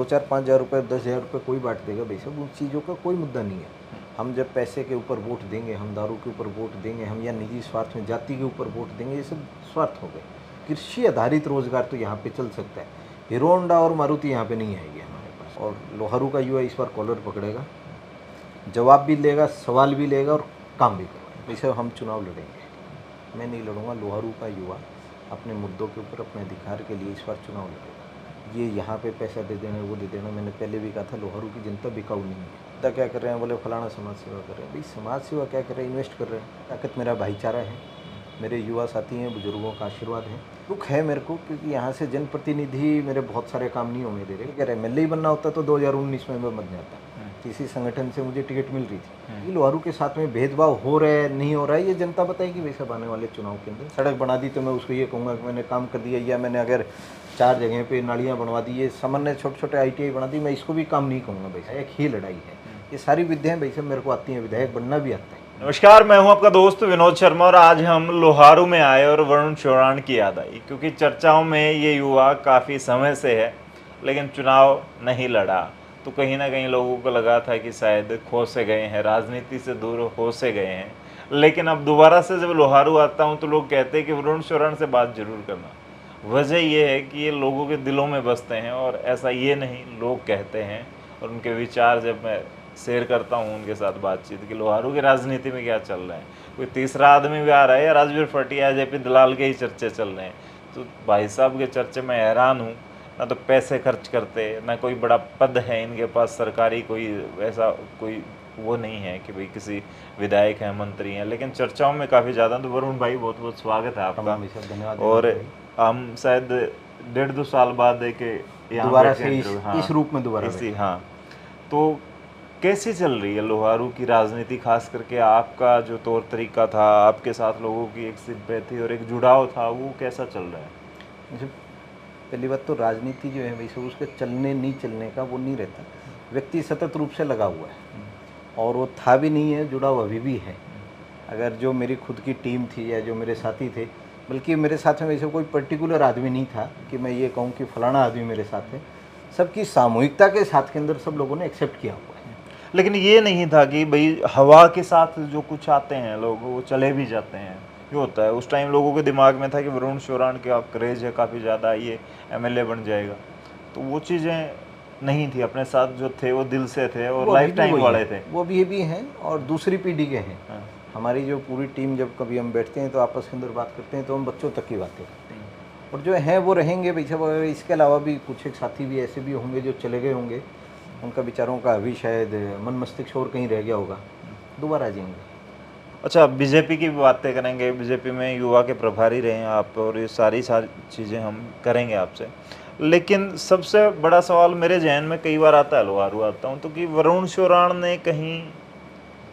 2-4-5 हज़ार रुपये 10 हज़ार रुपये कोई बांट देगा भाई साहब, उन चीज़ों का कोई मुद्दा नहीं है। हम जब पैसे के ऊपर वोट देंगे, हम दारू के ऊपर वोट देंगे, हम या निजी स्वार्थ में जाति के ऊपर वोट देंगे, ये सब स्वार्थ हो गए। कृषि आधारित रोजगार तो यहाँ पे चल सकता है, हीरो होंडा और मारुति यहाँ पे नहीं आएगी हमारे पास। और लोहारू का युवा इस बार कॉलर पकड़ेगा, जवाब भी लेगा, सवाल भी लेगा और काम भी करेगा। वैसे हम चुनाव लड़ेंगे, मैं नहीं लड़ूंगा, लोहारू का युवा अपने मुद्दों के ऊपर अपने अधिकार के लिए इस बार चुनाव लड़ेगा। ये यहाँ पे पैसा दे देना, वो दे देना, मैंने पहले भी कहा था लोहारू की जनता बिकाऊ नहीं है। जनता क्या कर रहे हैं, बोले फलाना समाज सेवा कर रहे हैं। भाई समाज सेवा क्या कर रहे हैं, इन्वेस्ट कर रहे हैं। ताकत मेरा भाईचारा है, मेरे युवा साथी हैं, बुजुर्गों का आशीर्वाद है। दुख है मेरे को क्योंकि यहाँ से जनप्रतिनिधि मेरे बहुत सारे काम नहीं होने दे रहे। कह रहे MLA ही बनना होता तो 2019 में मैं बन जाता। किसी संगठन से मुझे टिकट मिल रही थी। ये लोहारू के साथ में भेदभाव हो रहा है नहीं हो रहा है, ये जनता बताएगी। वैसे आने वाले चुनाव के अंदर सड़क बना दी तो मैं उसको ये कहूँगा कि मैंने काम कर दिया, या मैंने अगर 4 जगह पे नालियाँ बनवा दी, ये सामान्य छोटे छोटे ITI बना दी, मैं इसको भी काम नहीं कहूँगा। भाई एक ही लड़ाई है, ये सारी विद्याएं भाई साहब मेरे को आती हैं, विधायक बनना भी आता है। नमस्कार, मैं हूं आपका दोस्त विनोद शर्मा और आज हम लोहारू में आए और वरुण चौरान की याद आई, क्योंकि चर्चाओं में ये युवा काफ़ी समय से है लेकिन चुनाव नहीं लड़ा। तो कहीं ना कहीं लोगों को लगा था कि शायद खो से गए हैं, राजनीति से दूर हो से गए हैं। लेकिन अब दोबारा से जब लोहारू आता हूं तो लोग कहते हैं कि वरुण चौरान से बात जरूर करना। वजह ये है कि ये लोगों के दिलों में बसते हैं और ऐसा ये नहीं, लोग कहते हैं और उनके विचार जब मैं शेयर करता हूँ उनके साथ बातचीत कि लोहारू की राजनीति में क्या चल रहा है, कोई तीसरा आदमी भी आ रहा है या राजवीर फटिया JP दलाल के ही चर्चे चल रहे हैं। तो भाई साहब के चर्चे में हैरान हूँ, ना तो पैसे खर्च करते, ना कोई बड़ा पद है इनके पास सरकारी, कोई ऐसा कोई वो नहीं है कि भाई किसी विधायक हैं, मंत्री हैं, लेकिन चर्चाओं में काफ़ी ज़्यादा। तो वरुण भाई बहुत बहुत स्वागत है आपका। धन्यवाद। और हम शायद 1.5-2 साल बाद एक दोबारा से इस रूप में दोबारा हाँ, तो कैसी चल रही है लोहारू की राजनीति, खास करके आपका जो तौर तरीका था, आपके साथ लोगों की एक सिंपैथी और एक जुड़ाव था, वो कैसा चल रहा है? पहली बात तो राजनीति जो है वैसे उसके चलने नहीं चलने का वो नहीं रहता, व्यक्ति सतत रूप से लगा हुआ है और वो था भी नहीं है, जुड़ाव अभी भी है। अगर जो मेरी खुद की टीम थी या जो मेरे साथी थे, बल्कि मेरे साथ में वैसे कोई पर्टिकुलर आदमी नहीं था कि मैं ये कहूँ कि फलाना आदमी मेरे साथ है, सबकी सामूहिकता के साथ के अंदर सब लोगों ने एक्सेप्ट किया हुआ है। लेकिन ये नहीं था कि भाई हवा के साथ जो कुछ आते हैं लोग वो चले भी जाते हैं, ये होता है। उस टाइम लोगों के दिमाग में था कि वरुण चौरान का क्रेज है काफ़ी ज़्यादा, ये MLA बन जाएगा, तो वो चीज़ें नहीं थी। अपने साथ जो थे वो दिल से थे और लाइफ टाइम वाले थे। वो भी हैं और दूसरी पीढ़ी के हैं। हाँ। हमारी जो पूरी टीम जब कभी हम बैठते हैं तो आपस के अंदर बात करते हैं तो हम बच्चों तक की बातें करते हैं और जो हैं वो रहेंगे भाई साहब। इसके अलावा भी कुछ एक साथी भी ऐसे भी होंगे जो चले गए होंगे, उनका विचारों का अभी शायद मन मस्तिष्क और कहीं रह गया होगा, दोबारा आ जाएंगे। अच्छा, BJP की बातें करेंगे। BJP में युवा के प्रभारी रहे हैं आप और ये सारी चीज़ें हम करेंगे आपसे। लेकिन सबसे बड़ा सवाल मेरे जहन में कई बार आता है, लोहारू आता हूँ तो, कि वरुण चौरान ने कहीं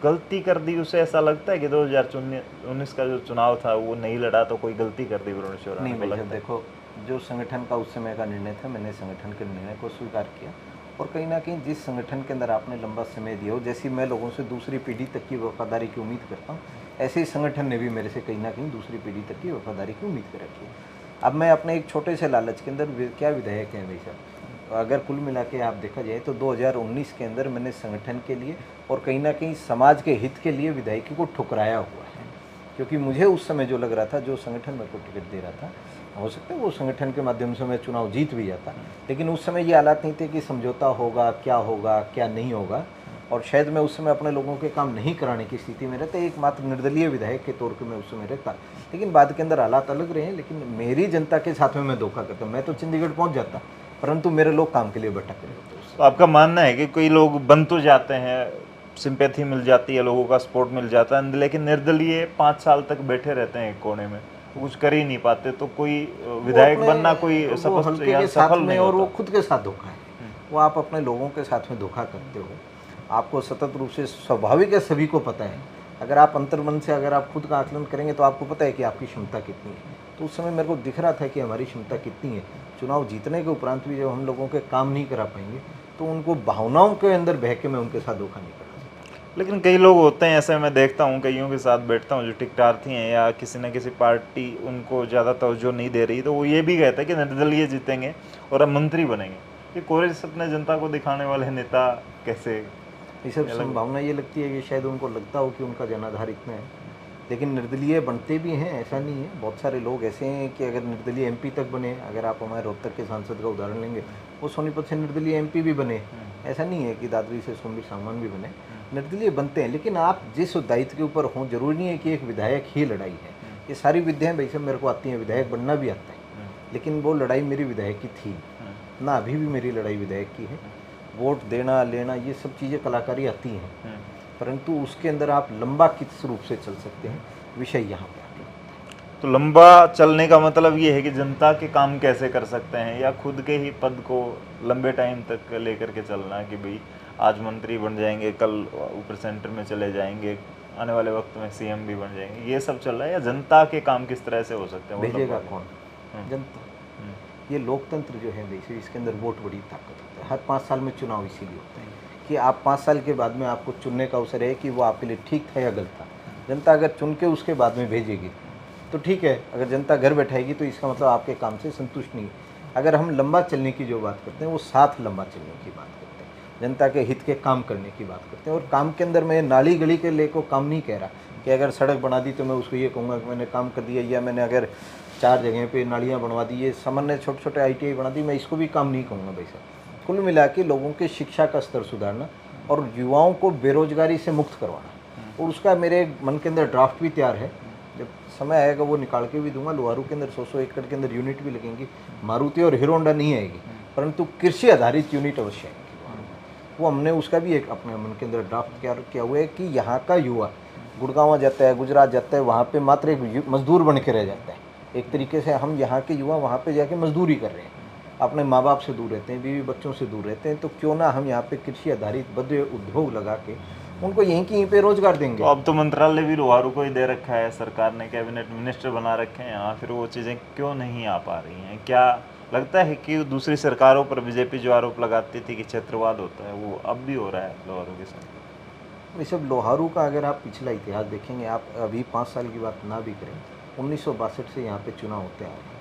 गलती कर दी। उसे ऐसा लगता है कि 2019 का जो चुनाव था वो नहीं लड़ा तो कोई गलती कर दी वरुण चौरान ने? नहीं, देखो जो संगठन का उस समय का निर्णय था, मैंने संगठन के निर्णय को स्वीकार किया और कहीं ना कहीं जिस संगठन के अंदर आपने लंबा समय दिया हो, जैसी मैं लोगों से दूसरी पीढ़ी तक की वफादारी की उम्मीद करता हूँ, ऐसे ही संगठन ने भी मेरे से कहीं ना कहीं दूसरी पीढ़ी तक की वफादारी की उम्मीद कर रखी है। अब मैं अपने एक छोटे से लालच के अंदर क्या विधायक हैं भाई साहब, अगर कुल मिला के आप देखा जाए तो 2019 के अंदर मैंने संगठन के लिए और कहीं ना कहीं समाज के हित के लिए विधायकी को ठुकराया हुआ है। क्योंकि मुझे उस समय जो लग रहा था, जो संगठन मेरे को टिकट दे रहा था, हो सकता है वो संगठन के माध्यम से मैं चुनाव जीत भी जाता, लेकिन उस समय ये हालात नहीं थे कि समझौता होगा क्या नहीं होगा, और शायद मैं उस समय अपने लोगों के काम नहीं कराने की स्थिति में रहता, एकमात्र निर्दलीय विधायक के तौर पर मैं उस समय रहता। लेकिन बाद के अंदर हालात अलग रहे हैं, लेकिन मेरी जनता के साथ में मैं धोखा करता। मैं तो चंडीगढ़ पहुँच जाता, परंतु मेरे लोग काम के लिए भटक रहे होते। तो आपका मानना है कि कई लोग बन तो जाते हैं, सिंपैथी मिल जाती है, लोगों का सपोर्ट मिल जाता है, लेकिन निर्दलीय 5 साल तक बैठे रहते हैं एक कोने में, कुछ कर ही नहीं पाते, तो कोई विधायक बनना कोई सफल नहीं और वो खुद के साथ धोखा है। वो आप अपने लोगों के साथ में धोखा करते हो, आपको सतत रूप से स्वाभाविक है, सभी को पता है। अगर आप अंतर्मन से अगर आप खुद का आकलन करेंगे तो आपको पता है कि आपकी क्षमता कितनी है। तो उस समय मेरे को दिख रहा था कि हमारी क्षमता कितनी है। चुनाव जीतने के उपरांत भी जब हम लोगों के काम नहीं करा पाएंगे तो उनको भावनाओं के अंदर बह के मैं उनके साथ धोखा नहीं करा सकता। लेकिन कई लोग होते हैं ऐसे, मैं देखता हूँ कईयों के साथ बैठता हूँ जो टिकटार्थी हैं या किसी न किसी पार्टी उनको ज़्यादा तवज्जो नहीं दे रही, तो वो ये भी कहते हैं कि निर्दलीय जीतेंगे और अब मंत्री बनेंगे। कि कोरे सपने जनता को दिखाने वाले नेता कैसे? ये सब संभावना ये लगती है कि शायद उनको लगता हो कि उनका जनाधार इतना है, लेकिन निर्दलीय बनते भी हैं, ऐसा नहीं है। बहुत सारे लोग ऐसे हैं कि अगर निर्दलीय एमपी तक बने, अगर आप हमारे रोहतक के सांसद का उदाहरण लेंगे, वो सोनीपत से निर्दलीय एमपी भी बने। ऐसा नहीं है कि दादरी से सोमवीर सांगवान भी बने, निर्दलीय बनते हैं। लेकिन आप जिस दायित्व के ऊपर हों, जरूरी नहीं है कि एक विधायक ही लड़ाई है। ये सारी विद्याएं भाई साहब मेरे को आती हैं, विधायक बनना भी आता है, लेकिन वो लड़ाई मेरी विधायक की थी ना, अभी भी मेरी लड़ाई विधायक की है। वोट देना लेना ये सब चीज़ें कलाकारी आती हैं, परंतु उसके अंदर आप लंबा किस रूप से चल सकते हैं, विषय यहाँ पे आते हैं। तो लंबा चलने का मतलब ये है कि जनता के काम कैसे कर सकते हैं, या खुद के ही पद को लंबे टाइम तक लेकर के चलना कि भाई आज मंत्री बन जाएंगे, कल ऊपर सेंटर में चले जाएंगे, आने वाले वक्त में सीएम भी बन जाएंगे, ये सब चल रहा है? या जनता के काम किस तरह से हो सकते हैं? भेजेगा कौन? जनता। ये लोकतंत्र जो है वैसे इसके अंदर वोट बड़ी ताकत होता है। हर 5 साल में चुनाव इसीलिए होता है कि आप 5 साल के बाद में आपको चुनने का अवसर है कि वो आपके लिए ठीक था या गलत था। जनता अगर चुन के उसके बाद में भेजेगी तो ठीक है, अगर जनता घर बैठाएगी तो इसका मतलब आपके काम से संतुष्ट नहीं है। अगर हम लंबा चलने की जो बात करते हैं वो साथ लंबा चलने की बात करते हैं, जनता के हित के काम करने की बात करते हैं। और काम के अंदर मैं नाली गली के ले को काम नहीं कह रहा कि अगर सड़क बना दी तो मैं उसको ये कहूँगा कि मैंने काम कर दिया, या मैंने अगर 4 जगह पे नालियाँ बनवा दी, ये सामान्य छोटे छोटे ITI बना दी, मैं इसको भी काम नहीं कहूँगा भाई साहब। कुल मिला के लोगों के शिक्षा का स्तर सुधारना और युवाओं को बेरोजगारी से मुक्त करवाना, और उसका मेरे मन के अंदर ड्राफ्ट भी तैयार है। जब समय आएगा वो निकाल के भी दूंगा। लोहारू के अंदर 100 एकड़ के अंदर यूनिट भी लगेंगी, मारुति और हीरो होंडा नहीं आएगी, परंतु कृषि आधारित यूनिट अवश्य आएंगी। वो हमने उसका भी एक अपने मन के अंदर ड्राफ्ट तैयार किया हुआ है कि यहाँ का युवा गुड़गांव जाता है, गुजरात जाता है, वहाँ पे मात्र एक मजदूर बन के रह जाता है। एक तरीके से हम यहाँ के युवा वहाँ पे जाके मजदूरी कर रहे हैं, अपने माँ बाप से दूर रहते हैं, बीवी बच्चों से दूर रहते हैं, तो क्यों ना हम यहाँ पे कृषि आधारित बड़े उद्योग लगा के उनको यहीं पे रोजगार देंगे। तो अब तो मंत्रालय भी लोहारू को ही दे रखा है, सरकार ने कैबिनेट मिनिस्टर बना रखे हैं यहाँ, फिर वो चीज़ें क्यों नहीं आ पा रही हैं? क्या लगता है कि दूसरी सरकारों पर बीजेपी जो आरोप लगाती थी कि क्षेत्रवाद होता है, वो अब भी हो रहा है लोहारू के साथ? ये सब लोहारू का अगर आप पिछला इतिहास देखेंगे, आप अभी 5 साल की बात ना भी करें, 1962 से यहाँ पे चुनाव होते आ रहे हैं।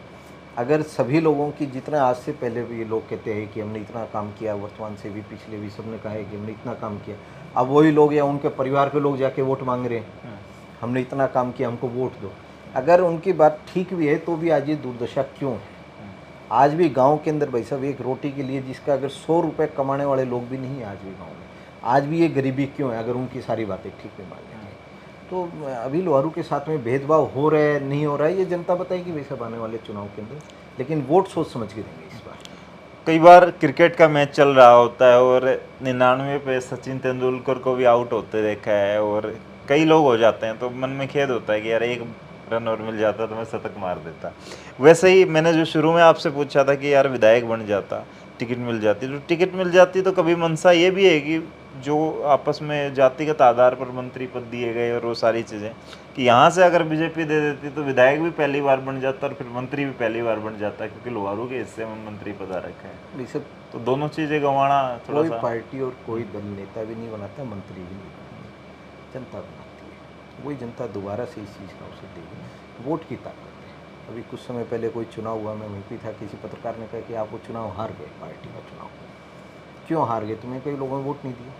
अगर सभी लोगों की, जितना आज से पहले भी लोग कहते हैं कि हमने इतना काम किया, वर्तमान से भी पिछले भी सबने कहा है कि हमने इतना काम किया, अब वही लोग या उनके परिवार के लोग जाके वोट मांग रहे हैं, हमने इतना काम किया, हमको वोट दो। अगर उनकी बात ठीक भी है तो भी आज ये दुर्दशा क्यों है? आज भी गाँव के अंदर भाई साहब एक रोटी के लिए जिसका अगर 100 रुपये कमाने वाले लोग भी नहीं है आज भी गाँव में, आज भी ये गरीबी क्यों है? अगर उनकी सारी बातें ठीक में मान लें तो अभी लोहारू के साथ में भेदभाव हो रहा है नहीं हो रहा है, ये जनता बताएगी वैसे आने वाले चुनाव के अंदर, लेकिन वोट सोच समझ के देंगे इस बार। कई बार क्रिकेट का मैच चल रहा होता है और 99 पे सचिन तेंदुलकर को भी आउट होते देखा है, और कई लोग हो जाते हैं तो मन में खेद होता है कि यार एक रन और मिल जाता तो मैं शतक मार देता। वैसे ही मैंने जो शुरू में आपसे पूछा था कि यार विधायक बन जाता, टिकट मिल जाती, तो टिकट मिल जाती तो कभी मनसा ये भी है कि जो आपस में जातिगत आधार पर मंत्री पद दिए गए और वो सारी चीज़ें, कि यहाँ से अगर बीजेपी दे देती तो विधायक भी पहली बार बन जाता और फिर मंत्री भी पहली बार बन जाता, क्योंकि लोहारू के हिस्से में मंत्री पद आ रखा है। ये सब तो दोनों चीज़ें गंवाना थोड़ा कोई सा। पार्टी और कोई दल नेता भी नहीं बनाता, मंत्री भी नहीं बनाती, जनता बनाती है। वही जनता दोबारा से इस चीज़ का अवसर देगी। वोट की ताकत है। अभी कुछ समय पहले कोई चुनाव हुआ, मैं वहीं पे था, किसी पत्रकार ने कहा कि आप वो चुनाव हार गए, पार्टी का चुनाव। क्यों हार गए? तुम्हें कई लोगों ने वोट नहीं दिया।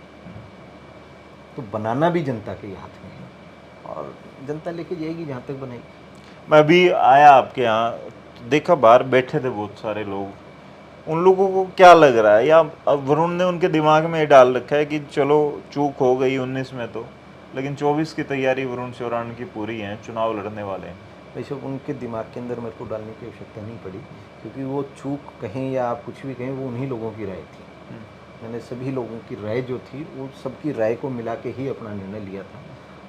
तो बनाना भी जनता के हाथ में है और जनता लेके जाएगी जहाँ तक बनाएगी। मैं अभी आया आपके यहाँ, देखा बाहर बैठे थे बहुत सारे लोग, उन लोगों को क्या लग रहा है, या अब वरुण ने उनके दिमाग में ये डाल रखा है कि चलो चूक हो गई 19 में तो, लेकिन 24 की तैयारी वरुण चौरान की पूरी है, चुनाव लड़ने वाले हैं। वैसे उनके दिमाग के अंदर मेरे को डालने की आवश्यकता नहीं पड़ी, क्योंकि वो चूक कहें या आप कुछ भी कहें, वो उन्हीं लोगों की राय थी। मैंने सभी लोगों की राय जो थी वो सबकी राय को मिला के ही अपना निर्णय लिया था,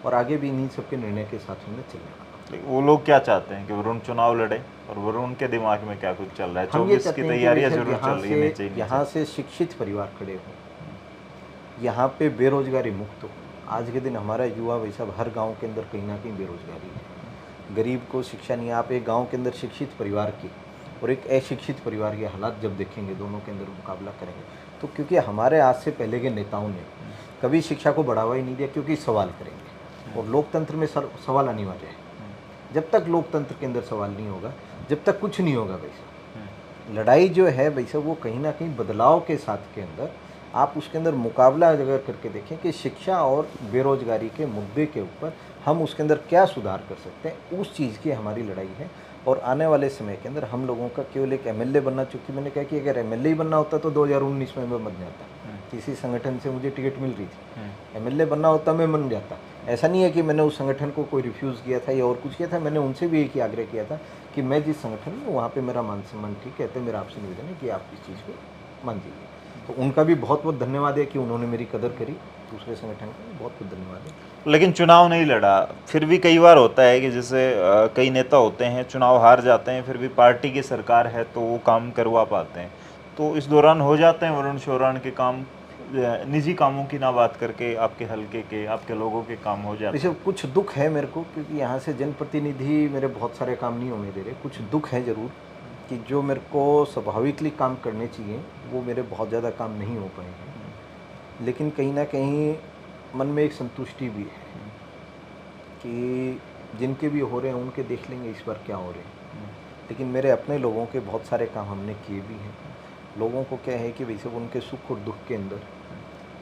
और आगे भी इन्हीं सबके निर्णय के साथ में चलने वाला। वो लोग क्या चाहते हैं कि वरुण चुनाव लड़े, और वरुण के दिमाग में क्या कुछ चल रहा है? 24 की तैयारियां जरूर चल रही है, चाहिए यहाँ से शिक्षित परिवार खड़े हो, यहाँ पे बेरोजगारी मुक्त हो। आज के दिन हमारा युवा वैसा हर गाँव के अंदर कहीं ना कहीं बेरोजगारी है, गरीब को शिक्षा नहीं। आप एक गाँव के अंदर शिक्षित परिवार की और एक अशिक्षित परिवार के हालात जब देखेंगे, दोनों के अंदर मुकाबला करेंगे, तो क्योंकि हमारे आज से पहले के नेताओं ने कभी शिक्षा को बढ़ावा ही नहीं दिया, क्योंकि सवाल करेंगे, और लोकतंत्र में सवाल अनिवार्य है। जब तक लोकतंत्र के अंदर सवाल नहीं होगा, जब तक कुछ नहीं होगा वैसा। लड़ाई जो है भाई साहब वो कहीं ना कहीं बदलाव के साथ के अंदर आप उसके अंदर मुकाबला अगर करके देखें कि शिक्षा और बेरोजगारी के मुद्दे के ऊपर हम उसके अंदर क्या सुधार कर सकते हैं, उस चीज़ की हमारी लड़ाई है। और आने वाले समय के अंदर हम लोगों का केवल एक एमएलए बनना, चूँकि मैंने कहा कि अगर एमएलए ही बनना होता तो 2019 में मैं बन जाता। किसी संगठन से मुझे टिकट मिल रही थी, एमएलए बनना होता मैं बन जाता। ऐसा नहीं है कि मैंने उस संगठन को कोई रिफ्यूज़ किया था या और कुछ किया था, मैंने उनसे भी एक ही आग्रह किया था कि मैं जिस संगठन में वहाँ पे मेरा मान सम्मान ठीक कहते, मेरा आपसे निवेदन है कि आप इस चीज़ को मान जाइए। तो उनका भी बहुत बहुत धन्यवाद है कि उन्होंने मेरी कदर करी, दूसरे संगठन का बहुत बहुत धन्यवाद है। लेकिन चुनाव नहीं लड़ा, फिर भी कई बार होता है कि जैसे कई नेता होते हैं चुनाव हार जाते हैं, फिर भी पार्टी की सरकार है तो वो काम करवा पाते हैं। तो इस दौरान हो जाते हैं वरुण शोराण के काम, निजी कामों की ना बात करके आपके हलके के, आपके लोगों के काम हो जाते हैं। वैसे कुछ दुख है मेरे को, क्योंकि यहाँ से जनप्रतिनिधि मेरे बहुत सारे काम नहीं होने दे रहे। कुछ दुख है ज़रूर कि जो मेरे को स्वाभाविकली काम करने चाहिए वो मेरे बहुत ज़्यादा काम नहीं हो पाए हैं। लेकिन कहीं ना कहीं मन में एक संतुष्टि भी है कि जिनके भी हो रहे हैं उनके देख लेंगे इस बार क्या हो रहे हैं। लेकिन मेरे अपने लोगों के बहुत सारे काम हमने किए भी हैं। लोगों को क्या है कि वैसे उनके सुख और दुख के अंदर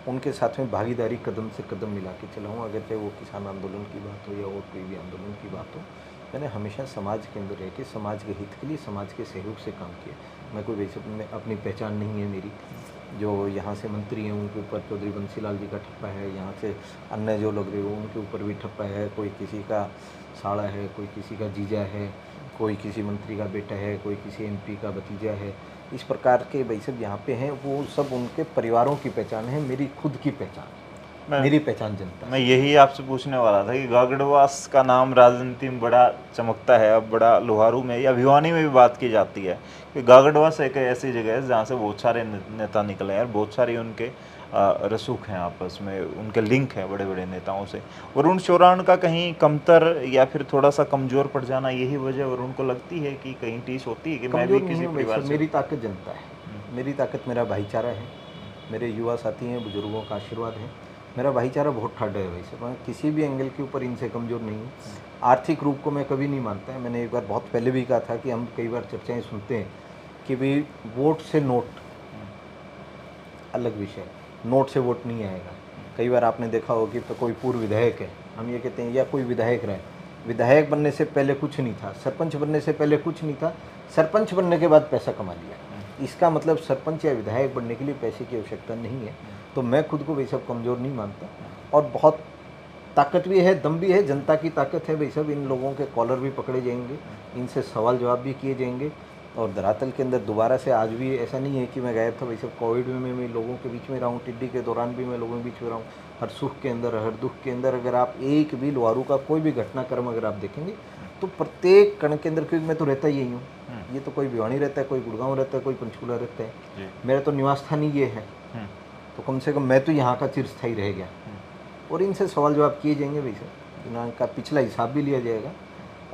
उनके साथ में भागीदारी कदम से कदम मिला के चलाऊँ। अगर चाहे वो किसान आंदोलन की बात हो या और कोई भी आंदोलन की बात हो, मैंने हमेशा समाज के अंदर रह के समाज के हित के लिए समाज के सहयोग से काम किया। मैं कोई वैसे अपनी पहचान नहीं है मेरी। जो यहाँ से मंत्री हैं उनके ऊपर चौधरी बंसीलाल जी का ठप्पा है, यहाँ से अन्य जो लोग रहे हो उनके ऊपर भी ठप्पा है। कोई किसी का साड़ा है, कोई किसी का जीजा है, कोई किसी मंत्री का बेटा है, कोई किसी एमपी का भतीजा है। इस प्रकार के भाई सब यहाँ पे हैं, वो सब उनके परिवारों की पहचान है। मेरी खुद की पहचान, मेरी पहचान जनता। मैं यही आपसे पूछने वाला था कि गागड़वास का नाम राजनीति में बड़ा चमकता है, अब बड़ा लोहारू में या भिवानी में भी बात की जाती है कि गागड़वास एक ऐसी जगह है जहाँ से बहुत सारे नेता निकले हैं और बहुत सारे उनके रसूख हैं, आपस में उनके लिंक हैं बड़े बड़े नेताओं से। वरुण शोराण का कहीं कमतर या फिर थोड़ा सा कमज़ोर पड़ जाना, यही वजह वरुण को लगती है कि कहीं टीस होती है कि मैं भी किसी परिवार से। मेरी ताकत जनता है, मेरी ताकत मेरा भाईचारा है, मेरे युवा साथी हैं, बुजुर्गों का आशीर्वाद है। मेरा भाईचारा बहुत ठाढ़ है वैसे, मैं किसी भी एंगल के ऊपर इनसे कमज़ोर नहीं हूँ। आर्थिक रूप को मैं कभी नहीं मानता है। मैंने एक बार बहुत पहले भी कहा था कि हम कई बार चर्चाएँ सुनते हैं कि भाई वोट से नोट अलग विषय, नोट से वोट नहीं आएगा। कई बार आपने देखा हो कि कोई पूर्व विधायक है, हम ये कहते हैं या कोई विधायक रहे, विधायक बनने से पहले कुछ नहीं था, सरपंच बनने से पहले कुछ नहीं था, सरपंच बनने के बाद पैसा कमा लिया। इसका मतलब सरपंच या विधायक बनने के लिए पैसे की आवश्यकता नहीं है। तो मैं खुद को भाई सब कमज़ोर नहीं मानता और बहुत ताकत भी है, दम भी है, जनता की ताकत है भाई सब। इन लोगों के कॉलर भी पकड़े जाएंगे, इनसे सवाल जवाब भी किए जाएंगे। और धरातल के अंदर दोबारा से आज भी ऐसा नहीं है कि मैं गायब था भाई सब। कोविड में मैं लोगों के बीच में रहा हूँ, टिड्डी के दौरान भी मैं लोगों के बीच में रहा हूँ। हर सुख के अंदर, हर दुख के अंदर अगर आप एक भी लोहारू का कोई भी घटनाक्रम अगर आप देखेंगे तो प्रत्येक कण के अंदर, क्योंकि मैं तो रहता ही हूँ, ये तो कोई भिवानी रहता है, कोई गुड़गांव रहता है, कोई पंचकूला रहता है, मेरा तो निवास स्थान ही ये है। तो कम से कम मैं तो यहाँ का चिरस्थायी रह गया। और इनसे सवाल जवाब किए जाएंगे भाई साहब, इनका पिछला हिसाब भी लिया जाएगा।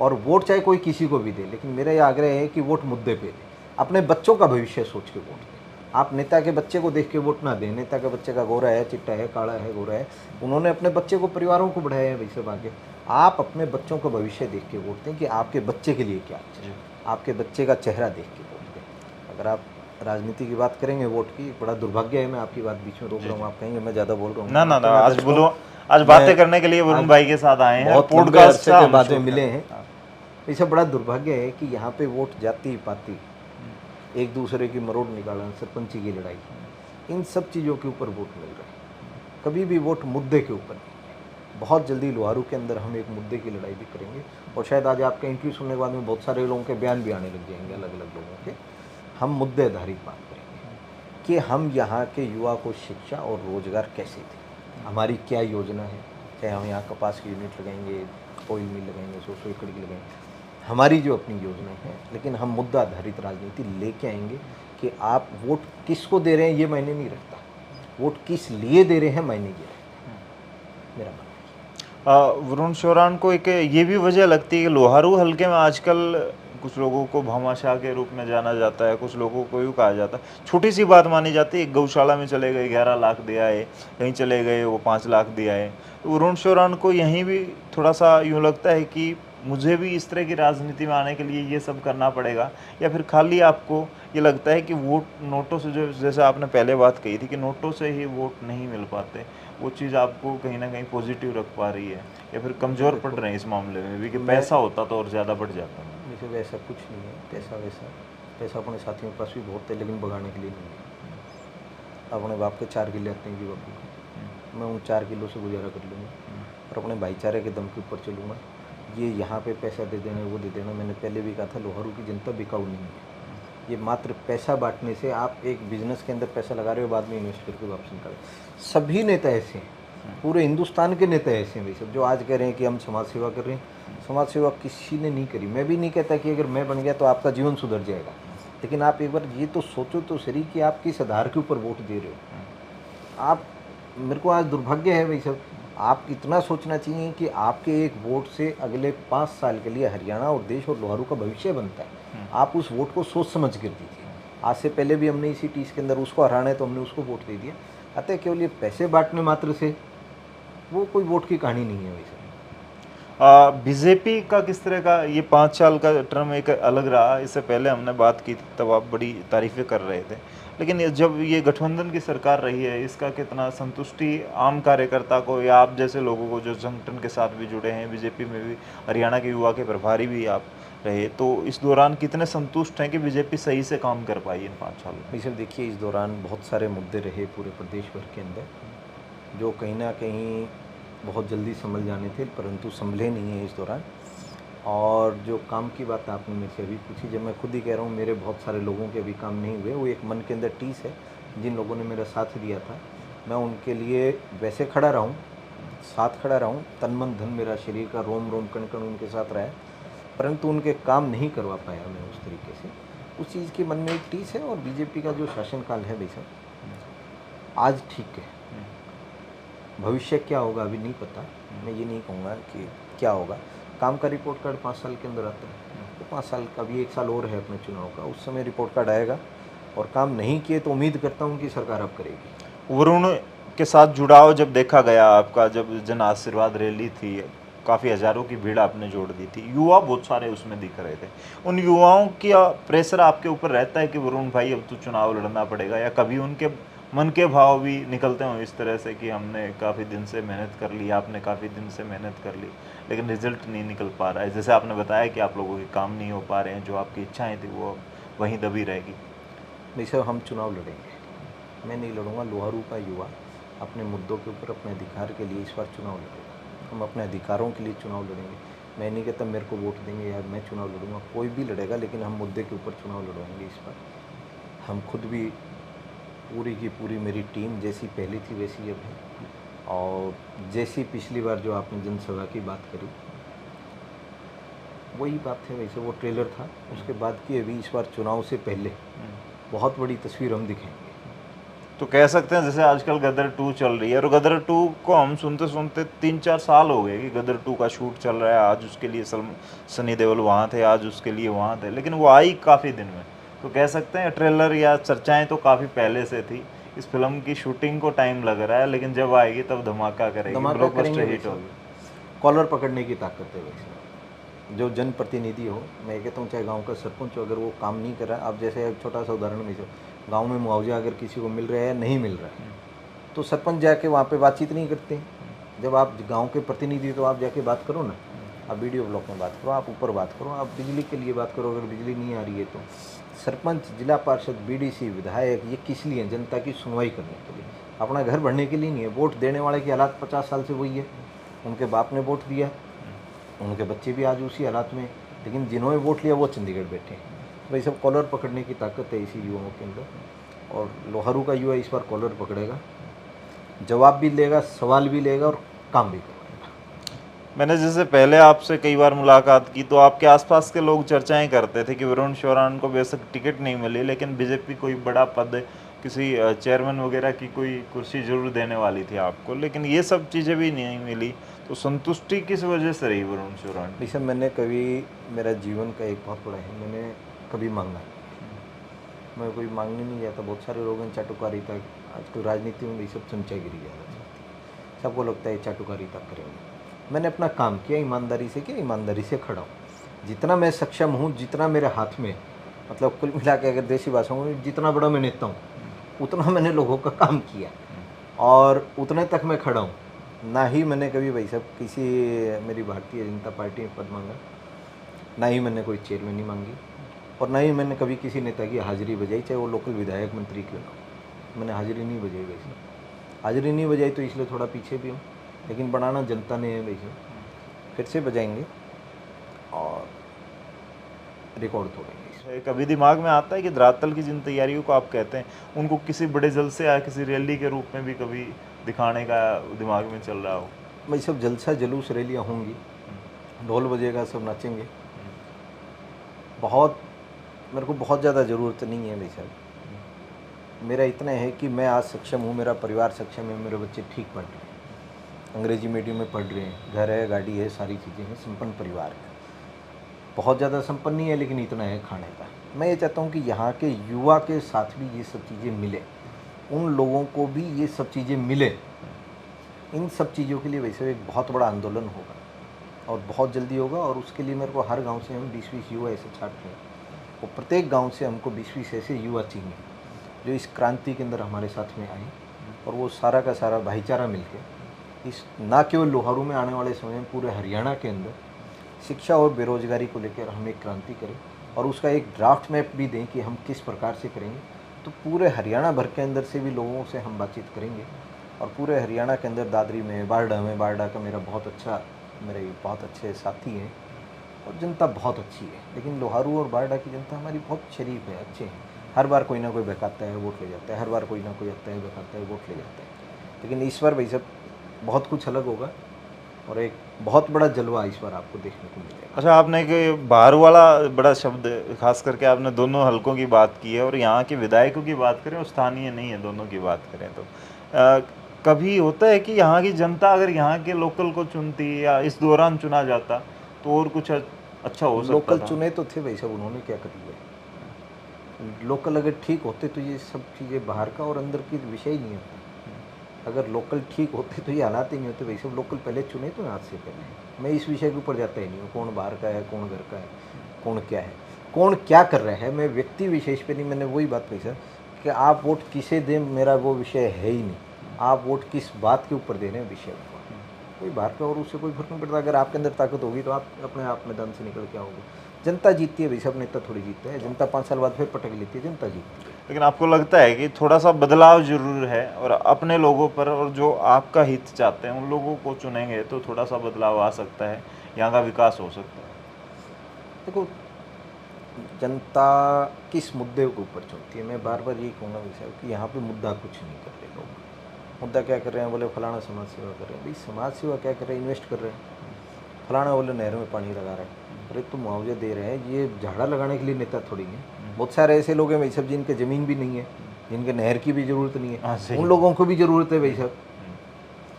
और वोट चाहे कोई किसी को भी दे, लेकिन मेरा ये आग्रह है कि वोट मुद्दे पे दे, अपने बच्चों का भविष्य सोच के वोट दें। आप नेता के बच्चे को देख के वोट ना दें। नेता के बच्चे का गोरा है, चिट्टा है, काला है, गोरा है, उन्होंने अपने बच्चे को, परिवारों को बढ़ाया है भाई साहब आगे। आप अपने बच्चों का भविष्य देख के वोट दें कि आपके बच्चे के लिए क्या अच्छा है, आपके बच्चे का चेहरा देख के वोट दें। अगर आप राजनीति की बात करेंगे वोट की, बड़ा दुर्भाग्य है, मैं आपकी बात बीच में रोक रहा हूँ, आप कहेंगे मैं ज़्यादा बोल रहा हूँ। ना, आज बोलो, आज बातें करने के लिए वरुण भाई के साथ आए हैं, पॉडकास्ट के बाद में मिले हैं। इसे बड़ा दुर्भाग्य है कि यहाँ पे वोट जाति पाति, एक दूसरे की मरोड़ निकालना, सरपंची की लड़ाई, इन सब चीज़ों के ऊपर वोट मिल रहा है। कभी भी वोट मुद्दे के ऊपर नहीं। बहुत जल्दी लोहारू के अंदर हम एक मुद्दे की लड़ाई भी करेंगे और शायद आज आपका इंटरव्यू सुनने के बाद में बहुत सारे लोगों के बयान भी आने लग जाएंगे, अलग अलग लोगों के। हम मुद्दे आधारित बात करेंगे कि हम यहाँ के युवा को शिक्षा और रोजगार कैसे दें, हमारी क्या योजना है। चाहे हम यहाँ कपास की यूनिट लगाएंगे, ऑयल मिल लगाएंगे, 100 एकड़ की लगाएंगे, हमारी जो अपनी योजना है। लेकिन हम मुद्दा आधारित राजनीति लेके आएंगे कि आप वोट किसको दे रहे हैं ये मायने नहीं रखता, वोट किस लिए दे रहे हैं मायने ये रखता है, मेरा मानना है। वरुण शोराण को एक ये भी वजह लगती है कि लोहारू हल्के में आजकल कुछ लोगों को भामाशाह के रूप में जाना जाता है, कुछ लोगों को यूँ कहा जाता है, छोटी सी बात मानी जाती है, गौशाला में चले गए 11 लाख दिया है, कहीं चले गए वो 5 लाख दिया है। वरुण शोराण को यहीं भी थोड़ा सा यूँ लगता है कि मुझे भी इस तरह की राजनीति में आने के लिए ये सब करना पड़ेगा, या फिर खाली आपको ये लगता है कि वोट नोटों से, जो जैसे आपने पहले बात कही थी कि नोटों से ही वोट नहीं मिल पाते, वो चीज़ आपको कहीं ना कहीं पॉजिटिव रख पा रही है, या फिर कमज़ोर पड़ रहे हैं इस मामले में भी कि पैसा होता तो और ज़्यादा बढ़ जाता? देखिए वैसा कुछ नहीं है, पैसा वैसा पैसा अपने साथियों के पास भी बहुत है, लेकिन भगाने के लिए नहीं है। अपने बाप के 4 किले आते हैं कि बापू को, मैं उन 4 किलों से गुजारा कर लूँगा और अपने भाईचारे के दम के ऊपर चलूँगा। ये यहाँ पे पैसा दे देना, वो दे देना, मैंने पहले भी कहा था, लोहारू की जनता बिकाऊ नहीं है। ये मात्र पैसा बांटने से, आप एक बिजनेस के अंदर पैसा लगा रहे हो, बाद में इन्वेस्ट करके वापस निकाल। सभी नेता ऐसे हैं, पूरे हिंदुस्तान के नेता ऐसे हैं भाई सब, जो आज कह रहे हैं कि हम समाज सेवा कर रहे हैं। समाज सेवा किसी ने नहीं करी। मैं भी नहीं कहता कि अगर मैं बन गया तो आपका जीवन सुधर जाएगा, लेकिन आप एक बार ये तो सोचो तो सही कि आप किस आधार के ऊपर वोट दे रहे हो। आप, मेरे को आज दुर्भाग्य है भाई साहब, आप इतना सोचना चाहिए कि आपके एक वोट से अगले 5 साल के लिए हरियाणा और देश और लोहारू का भविष्य बनता है। आप उस वोट को सोच समझ कर दीजिए। आज से पहले भी हमने इसी टीस के अंदर उसको हराना है तो हमने उसको वोट दे दिया। अतः केवल ये पैसे बांटने मात्र से वो कोई वोट की कहानी नहीं है भाई साहब। बीजेपी का किस तरह का ये 5 साल का टर्म एक अलग रहा? इससे पहले हमने बात की थी, तब आप बड़ी तारीफें कर रहे थे, लेकिन जब ये गठबंधन की सरकार रही है, इसका कितना संतुष्टि आम कार्यकर्ता को या आप जैसे लोगों को जो संगठन के साथ भी जुड़े हैं, बीजेपी में भी हरियाणा के युवा के प्रभारी भी आप रहे, तो इस दौरान कितने संतुष्ट हैं कि बीजेपी सही से काम कर पाई इन 5 सालों में? भाई साहब देखिए, इस दौरान बहुत सारे मुद्दे रहे पूरे प्रदेश भर के अंदर, जो कहीं ना कहीं बहुत जल्दी संभल जाने थे, परंतु संभले नहीं हैं इस दौरान। और जो काम की बात आपने मेरे से अभी पूछी, जब मैं खुद ही कह रहा हूँ मेरे बहुत सारे लोगों के अभी काम नहीं हुए, वो एक मन के अंदर टीस है। जिन लोगों ने मेरा साथ दिया था, मैं उनके लिए वैसे खड़ा रहा हूँ, साथ खड़ा रहा हूँ, तन मन धन मेरा शरीर का रोम रोम कण कण उनके साथ रहा है, परंतु उनके काम नहीं करवा पाया मैं उस तरीके से। उस चीज़ की मन में एक टीस है। और बीजेपी का जो शासनकाल है भाई साहब, आज ठीक है, भविष्य क्या होगा अभी नहीं पता। मैं ये नहीं कहूँगा कि क्या होगा। काम का रिपोर्ट कार्ड 5 साल के अंदर आता है, तो 5 साल का भी 1 साल और है अपने चुनाव का, उस समय रिपोर्ट कार्ड आएगा। और काम नहीं किए तो उम्मीद करता हूँ कि सरकार अब करेगी। वरुण के साथ जुड़ाव जब देखा गया आपका, जब जन आशीर्वाद रैली थी, काफ़ी हज़ारों की भीड़ आपने जोड़ दी थी, युवा बहुत सारे उसमें दिख रहे थे, उन युवाओं की प्रेशर आपके ऊपर रहता है कि वरुण भाई अब तो चुनाव लड़ना पड़ेगा, या कभी उनके मन के भाव भी निकलते हों इस तरह से कि हमने काफ़ी दिन से मेहनत कर ली, आपने काफ़ी दिन से मेहनत कर ली, लेकिन रिजल्ट नहीं निकल पा रहा है, जैसे आपने बताया कि आप लोगों के काम नहीं हो पा रहे हैं, जो आपकी इच्छाएं थी वो वहीं दबी रहेगी? नहीं सर, हम चुनाव लड़ेंगे। मैं नहीं लड़ूंगा, लोहारू का युवा अपने मुद्दों के ऊपर अपने अधिकार के लिए इस बार चुनाव लड़ेगा। हम अपने अधिकारों के लिए चुनाव लड़ेंगे। मैं नहीं कहता मेरे को वोट देंगे या मैं चुनाव लड़ूंगा, कोई भी लड़ेगा, लेकिन हम मुद्दे के ऊपर चुनाव लड़वाएंगे इस बार। हम खुद भी पूरी की पूरी, मेरी टीम जैसी पहली थी वैसी अब है। और जैसी पिछली बार जो आपने जनसभा की बात करी, वही बात है वैसे, वो ट्रेलर था, उसके बाद की अभी इस बार चुनाव से पहले बहुत बड़ी तस्वीर हम दिखाएंगे। तो कह सकते हैं जैसे आजकल गदर 2 चल रही है, और गदर 2 को हम सुनते सुनते 3-4 साल हो गए कि गदर 2 का शूट चल रहा है, आज उसके लिए सनी देओल वहाँ थे, आज उसके लिए वहाँ थे, लेकिन वो आई काफ़ी दिन में। तो कह सकते हैं ट्रेलर या चर्चाएं तो काफ़ी पहले से थी, इस फिल्म की शूटिंग को टाइम लग रहा है, लेकिन जब आएगी तब धमाका करेगी, ब्लॉकबस्टर हिट होगी। कॉलर पकड़ने की ताकत है वैसे। जो जनप्रतिनिधि हो, मैं कहता हूँ चाहे गांव का सरपंच हो, अगर वो काम नहीं कर रहा, अब जैसे एक छोटा सा उदाहरण में, जो गांव में मुआवजा अगर किसी को मिल रहा है या नहीं मिल रहा है, तो सरपंच जाके वहाँ पे बातचीत नहीं करते। जब आप गांव के प्रतिनिधि, तो आप जाके बात करो ना, आप वीडियो ब्लॉक में बात करो, आप ऊपर बात करो, आप बिजली के लिए बात करो, अगर बिजली नहीं आ रही है तो। सरपंच, जिला पार्षद, बीडीसी, विधायक, ये किस लिए? जनता की सुनवाई करने के लिए, अपना घर भरने के लिए नहीं है। वोट देने वाले की हालात 50 साल से वही है, उनके बाप ने वोट दिया, उनके बच्चे भी आज उसी हालात में, लेकिन जिन्होंने वोट लिया वो चंडीगढ़ बैठे हैं। भाई सब कॉलर पकड़ने की ताकत है इसी युवाओं के अंदर, और लोहारू का युवा इस बार कॉलर पकड़ेगा, जवाब भी लेगा, सवाल भी लेगा और काम भी करेगा। मैंने जैसे पहले आपसे कई बार मुलाकात की, तो आपके आसपास के लोग चर्चाएं करते थे कि वरुण चौहान को बेशक टिकट नहीं मिली, लेकिन बीजेपी कोई बड़ा पद, किसी चेयरमैन वगैरह की कोई कुर्सी जरूर देने वाली थी आपको, लेकिन ये सब चीज़ें भी नहीं मिली, तो संतुष्टि किस वजह से रही वरुण चौहान? जैसे मैंने कभी, मेरा जीवन का एक बहुत बड़ा है, मैंने कभी मांगा, मैं कोई मांगने नहीं जाता। बहुत सारे लोग हैं चाटुकारिता, आजकल राजनीति में भी सब चमचागिरी ज़्यादा चलती है, सबको लगता है चाटुकारिता करेंगे। मैंने अपना काम किया, ईमानदारी से किया, ईमानदारी से खड़ा हूँ। जितना मैं सक्षम हूँ, जितना मेरे हाथ में, मतलब कुल मिला के अगर देसी भाषा में, जितना बड़ा मैं नेता हूँ उतना मैंने लोगों का काम किया और उतने तक मैं खड़ा हूँ। ना ही मैंने कभी भाई साहब किसी मेरी भारतीय जनता पार्टी में पद मांगा, ना ही मैंने कोई चेयरमैनी मांगी, और ना ही मैंने कभी किसी नेता की हाजिरी बजाई, चाहे वो लोकल विधायक मंत्री क्यों ना हो। मैंने हाजिरी नहीं बजाई भाई साहब। हाजिरी नहीं बजाई तो इसलिए थोड़ा पीछे भी हूँ, लेकिन बनाना जनता ने है भाई साहब। फिर से बजाएंगे और रिकॉर्ड तोड़ेंगे। कभी दिमाग में आता है कि धरातल की जिन तैयारियों को आप कहते हैं उनको किसी बड़े जलसे या किसी रैली के रूप में भी कभी दिखाने का दिमाग में चल रहा हो? भाई सब जलसा जुलूस रैलियाँ होंगी, ढोल बजेगा, सब नाचेंगे। बहुत मेरे को बहुत ज़्यादा ज़रूरत नहीं है भाई साहब। मेरा इतना है कि मैं आज सक्षम हूँ, मेरा परिवार सक्षम है, मेरे बच्चे ठीक पढ़ रहे हैं, अंग्रेजी मीडियम में पढ़ रहे हैं, घर है, गाड़ी है, सारी चीज़ें हैं, संपन्न परिवार है। बहुत ज़्यादा संपन्न नहीं है लेकिन इतना है खाने का। मैं ये चाहता हूँ कि यहाँ के युवा के साथ भी ये सब चीज़ें मिले, उन लोगों को भी ये सब चीज़ें मिले। इन सब चीज़ों के लिए वैसे एक बहुत बड़ा आंदोलन होगा और बहुत जल्दी होगा, और उसके लिए मेरे को हर गांव से हम 20-20 युवा ऐसे छाट रहे हैं, और प्रत्येक गांव से हमको 20-20 ऐसे युवा चाहिए जो इस क्रांति के अंदर हमारे साथ में आए, और वो सारा का सारा भाईचारा मिलकर इस ना केवल लोहारू में आने वाले समय में पूरे हरियाणा के अंदर शिक्षा और बेरोजगारी को लेकर हम एक क्रांति करें, और उसका एक ड्राफ्ट मैप भी दें कि हम किस प्रकार से करेंगे। तो पूरे हरियाणा भर के अंदर से भी लोगों से हम बातचीत करेंगे, और पूरे हरियाणा के अंदर दादरी में, बारडा का मेरे बहुत अच्छे साथी हैं और जनता बहुत अच्छी है। लेकिन लोहारू और बारडा की जनता हमारी बहुत शरीफ है, अच्छे हैं। हर बार कोई ना कोई बहकाता है, वोट ले जाता है, हर बार कोई ना कोई आता है, बहकाता है, वोट ले जाता है। लेकिन इस बार भाई साहब बहुत कुछ अलग होगा, और एक बहुत बड़ा जलवा इस बार आपको देखने को मिलेगा। अच्छा, आपने एक बाहर वाला बड़ा शब्द, खास करके आपने दोनों हलकों की बात की है, और यहाँ के विधायकों की बात करें और स्थानीय नहीं है, दोनों की बात करें तो कभी होता है कि यहाँ की जनता अगर यहाँ के लोकल को चुनती या इस दौरान चुना जाता तो और कुछ अच्छा हो सकता लोकल था? चुने तो थे भाई साहब, उन्होंने क्या कर लिया। लोकल अगर ठीक होते तो ये सब चीज़ें बाहर का और अंदर की विषय ही नहीं होता। अगर लोकल ठीक होते तो ये हालात ही नहीं होते भाई साहब। लोकल पहले चुने तो आज से पहले। मैं इस विषय के ऊपर जाता ही नहीं हूँ, कौन बाहर का है, कौन घर का है, कौन क्या है, कौन क्या कर रहा है। मैं व्यक्ति विशेष पे नहीं, मैंने वही बात कही सर कि आप वोट किसे दें, मेरा वो विषय है ही नहीं। आप वोट किस बात के ऊपर दे रहे हैं, विषय ऊपर कोई बाहर का और उससे कोई फर्क नहीं पड़ता। अगर आपके अंदर ताकत होगी तो आप अपने आप मैदान से निकल के आओगे। जनता जीतती है भाई साहब, नेता थोड़ी जीतता है। जनता 5 साल बाद फिर पटक लेती है, जनता जीतती है। लेकिन आपको लगता है कि थोड़ा सा बदलाव जरूर है, और अपने लोगों पर और जो आपका हित चाहते हैं उन लोगों को चुनेंगे तो थोड़ा सा बदलाव आ सकता है, यहाँ का विकास हो सकता है? देखो, जनता किस मुद्दे के ऊपर चुनती है, मैं बार बार यही कहूँगा भाई साहब कि यहाँ पे मुद्दा कुछ नहीं कर रहे लोग। मुद्दा क्या कर रहे हैं, बोले फलाना समाज सेवा कर रहे हैं। भाई समाज सेवा क्या कर रहे हैं, इन्वेस्ट कर रहे हैं। फलाना बोले नहर में पानी लगा रहा है, अरे तुम मुआवजा दे रहे हैं, ये झाड़ा लगाने के लिए नेता थोड़ी है। बहुत सारे ऐसे लोग हैं भाई साहब जिनके ज़मीन भी नहीं है, जिनके नहर की भी ज़रूरत नहीं है, उन लोगों को भी ज़रूरत है भाई साहब।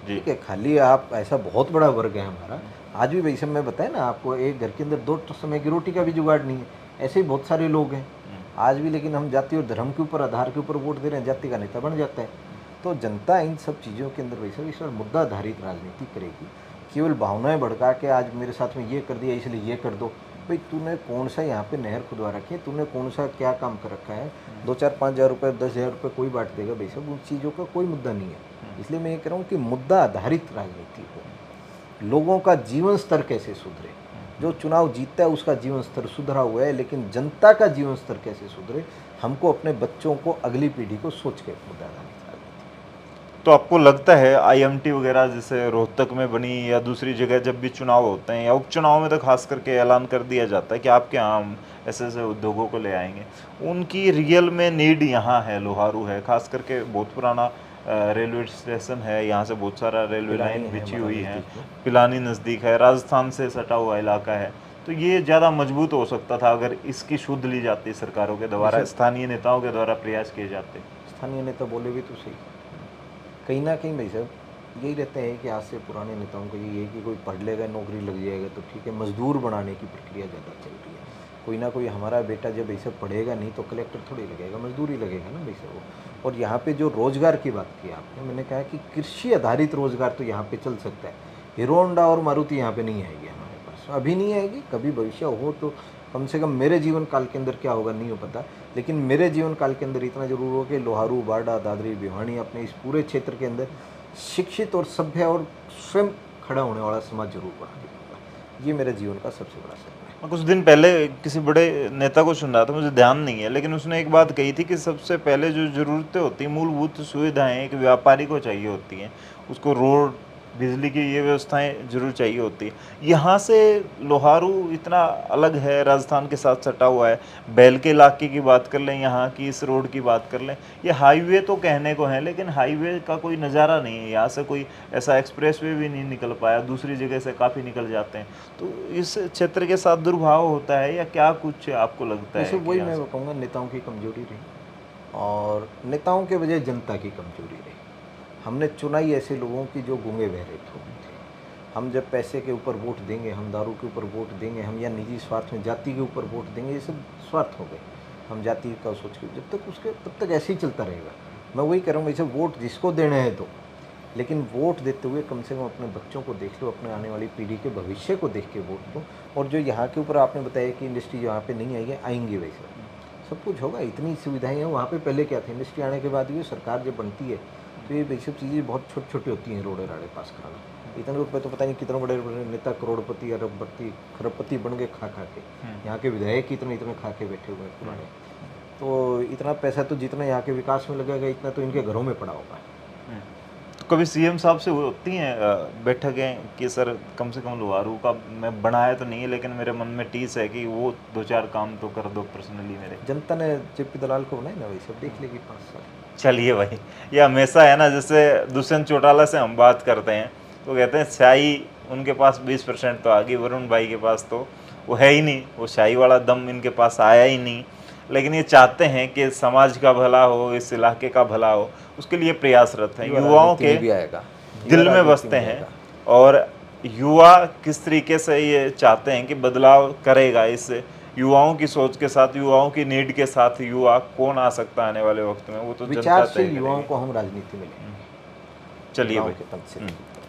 ठीक है, खाली आप ऐसा बहुत बड़ा वर्ग है हमारा। आज भी भाई साहब मैं बताया ना आपको, एक घर के अंदर 2 समय की रोटी का भी जुगाड़ नहीं है। ऐसे ही बहुत सारे लोग हैं आज भी, लेकिन हम जाति और धर्म के ऊपर, आधार के ऊपर वोट दे रहे हैं, जाति का नेता बन जाता है। तो जनता इन सब चीज़ों के अंदर भाई साहब इस बार मुद्दा आधारित राजनीति करेगी। केवल भावनाएं भड़का के आज मेरे साथ में ये कर दिया इसलिए ये कर दो, भाई तूने कौन सा यहाँ पे नहर खुदवा रखी है, तूने कौन सा क्या काम कर रखा है। 2-4-5 हज़ार रुपये, 10,000 रुपये कोई बांट देगा भाई साहब, उन चीज़ों का कोई मुद्दा नहीं है। इसलिए मैं ये कह रहा हूँ कि मुद्दा आधारित राजनीति हो। लोगों का जीवन स्तर कैसे सुधरे, जो चुनाव जीतता है उसका जीवन स्तर सुधरा हुआ है, लेकिन जनता का जीवन स्तर कैसे सुधरे, हमको अपने बच्चों को, अगली पीढ़ी को सोच के मुद्दा आधारित। तो आपको लगता है आईएमटी वगैरह जैसे रोहतक में बनी या दूसरी जगह जब भी चुनाव होते हैं या उपचुनाव में तो खास करके ऐलान कर दिया जाता है कि आपके यहाँ हम ऐसे ऐसे उद्योगों को ले आएंगे, उनकी रियल में नीड यहाँ है, लोहारू है, खास करके बहुत पुराना रेलवे स्टेशन है, यहाँ से बहुत सारा रेलवे लाइन बिछी हुई है, पिलानी नज़दीक है, राजस्थान से सटा हुआ इलाका है, तो ये ज़्यादा मजबूत हो सकता था अगर इसकी शुद्ध ली जाती सरकारों के द्वारा, स्थानीय नेताओं के द्वारा प्रयास किए जाते। स्थानीय नेता बोले भी तो सही, कहीं ना कहीं भाई साहब यही रहते हैं कि आज से पुराने नेताओं को यही है कि कोई पढ़ लेगा, नौकरी लग जाएगा तो ठीक है। मजदूर बनाने की प्रक्रिया ज़्यादा चल रही है। कोई ना कोई हमारा बेटा जब भाई साहब पढ़ेगा नहीं तो कलेक्टर थोड़ी लगेगा, मजदूर ही लगेगा ना भाई साहब वो। और यहाँ पे जो रोज़गार की बात की आपने, मैंने कहा कि कृषि आधारित रोज़गार तो यहाँ पे चल सकता है, हीरो होंडा और मारुति यहाँ पे नहीं आएगी हमारे पास, अभी नहीं आएगी, कभी भविष्य हो तो कम से कम मेरे जीवन काल के अंदर क्या होगा नहीं हो पता, लेकिन मेरे जीवन काल के अंदर इतना जरूर हो कि लोहारू, बारडा, दादरी, भिवानी अपने इस पूरे क्षेत्र के अंदर शिक्षित और सभ्य और स्वयं खड़ा होने वाला समाज जरूर बना देगा। ये मेरे जीवन का सबसे बड़ा सपना है। मैं कुछ दिन पहले किसी बड़े नेता को सुन रहा था, मुझे ध्यान नहीं है, लेकिन उसने एक बात कही थी कि सबसे पहले जो ज़रूरतें होती हैं, मूलभूत सुविधाएं एक व्यापारी को चाहिए होती हैं, उसको रोड, बिजली की ये व्यवस्थाएं जरूर चाहिए होती है। यहाँ से लोहारू इतना अलग है, राजस्थान के साथ सटा हुआ है। बैल के इलाके की बात कर लें, यहाँ की इस रोड की बात कर लें, ये हाईवे तो कहने को है, लेकिन हाईवे का कोई नज़ारा नहीं है। यहाँ से कोई ऐसा एक्सप्रेसवे भी नहीं निकल पाया, दूसरी जगह से काफ़ी निकल जाते हैं। तो इस क्षेत्र के साथ दुर्भाव होता है या क्या कुछ आपको लगता है? वैसे वही मैं कहूँगा, नेताओं की कमजोरी रही और नेताओं के बजाय जनता की कमजोरी रही। हमने चुनाई ऐसे लोगों की जो गूंगे बहरे थे। हम जब पैसे के ऊपर वोट देंगे, हम दारू के ऊपर वोट देंगे, हम या निजी स्वार्थ में जाति के ऊपर वोट देंगे, ये सब स्वार्थ हो गए। हम जाति का सोच के जब तक उसके तब तक ऐसे ही चलता रहेगा। मैं वही कह रहा हूँ, वैसे वोट जिसको देने हैं दो, लेकिन वोट देते हुए कम से कम अपने बच्चों को देख लो, अपने आने वाली पीढ़ी के भविष्य को देख के वोट दो। और जो यहाँ के ऊपर आपने बताया कि इंडस्ट्री यहाँ पे नहीं आई है, आएंगी, वैसे सब कुछ होगा, इतनी सुविधाएं हैं। वहाँ पे पहले क्या था, इंडस्ट्री आने के बाद भी सरकार जब बनती है तो ये सब चीज़ें बहुत छोटी छोटी होती हैं, रोडे राड़े पास खाना। इतने रुपये तो पता नहीं कितने बड़े बड़े नेता करोड़पति, अरबपति, खरबपति बन गए खा खा के। यहाँ के विधायक इतने खा के बैठे हुए हैं पुराने। तो इतना पैसा तो जितना यहाँ के विकास में लगेगा, इतना तो इनके घरों में पड़ा होगा। तो कभी सीएम साहब से होती हैं बैठकें कि सर कम से कम लोहारू का मैं बनाया तो नहीं है, लेकिन मेरे मन में टीस है कि वो 2-4 काम तो कर दो पर्सनली मेरे? जनता ने जेपी दलाल को बनाया ना, वही सब देख लेगी 5 साल। चलिए भाई, ये हमेशा है ना, जैसे दुष्यंत चौटाला से हम बात करते हैं तो कहते हैं शाही उनके पास 20% तो आ गई, वरुण भाई के पास तो वो है ही नहीं, वो शाही वाला दम इनके पास आया ही नहीं। लेकिन ये चाहते हैं कि समाज का भला हो, इस इलाके का भला हो, उसके लिए प्रयासरत हैं। युवाओं के दिल में बसते हैं और युवा किस तरीके से ये चाहते हैं कि बदलाव करेगा, इस युवाओं की सोच के साथ, युवाओं की नीड के साथ युवा कौन आ सकता है आने वाले वक्त में, वो तो विचारशील युवाओं को हम राजनीति में लेंगे। चलिए भाई,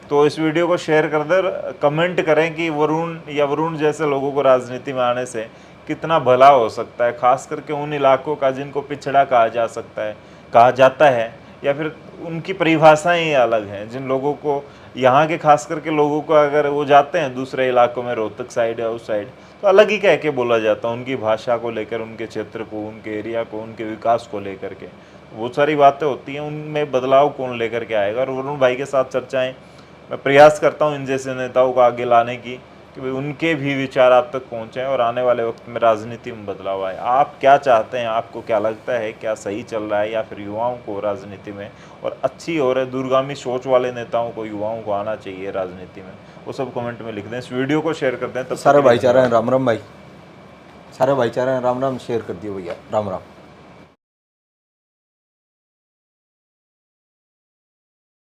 तो इस वीडियो को शेयर कर दे, कमेंट करें कि वरुण या वरुण जैसे लोगों को राजनीति में आने से कितना भला हो सकता है, खास करके उन इलाकों का जिनको पिछड़ा कहा जा सकता है, कहा जाता है, या फिर उनकी परिभाषाएं ही अलग हैं। जिन लोगों को, यहाँ के खास करके लोगों को, अगर वो जाते हैं दूसरे इलाकों में, रोहतक साइड या उस साइड, तो अलग ही कह के बोला जाता है उनकी भाषा को लेकर, उनके क्षेत्र को, उनके एरिया को, उनके विकास को लेकर के बहुत सारी बातें होती हैं। उनमें बदलाव कौन लेकर के आएगा? और वरुण भाई के साथ चर्चाएं मैं प्रयास करता हूं इन जैसे नेताओं को आगे लाने की, कि भाई उनके भी विचार आप तक पहुँचें और आने वाले वक्त में राजनीति में बदलाव आए। आप क्या चाहते हैं? आपको क्या लगता है, क्या सही चल रहा है, या फिर युवाओं को राजनीति में और अच्छी और दूरगामी सोच वाले नेताओं को, युवाओं को आना चाहिए राजनीति में? वो सब कमेंट में लिख दें, इस वीडियो को शेयर कर दें। तब सारे भाईचारा है, राम राम भाई, सारे भाईचारा है, राम राम, शेयर कर दिए भैया, राम राम।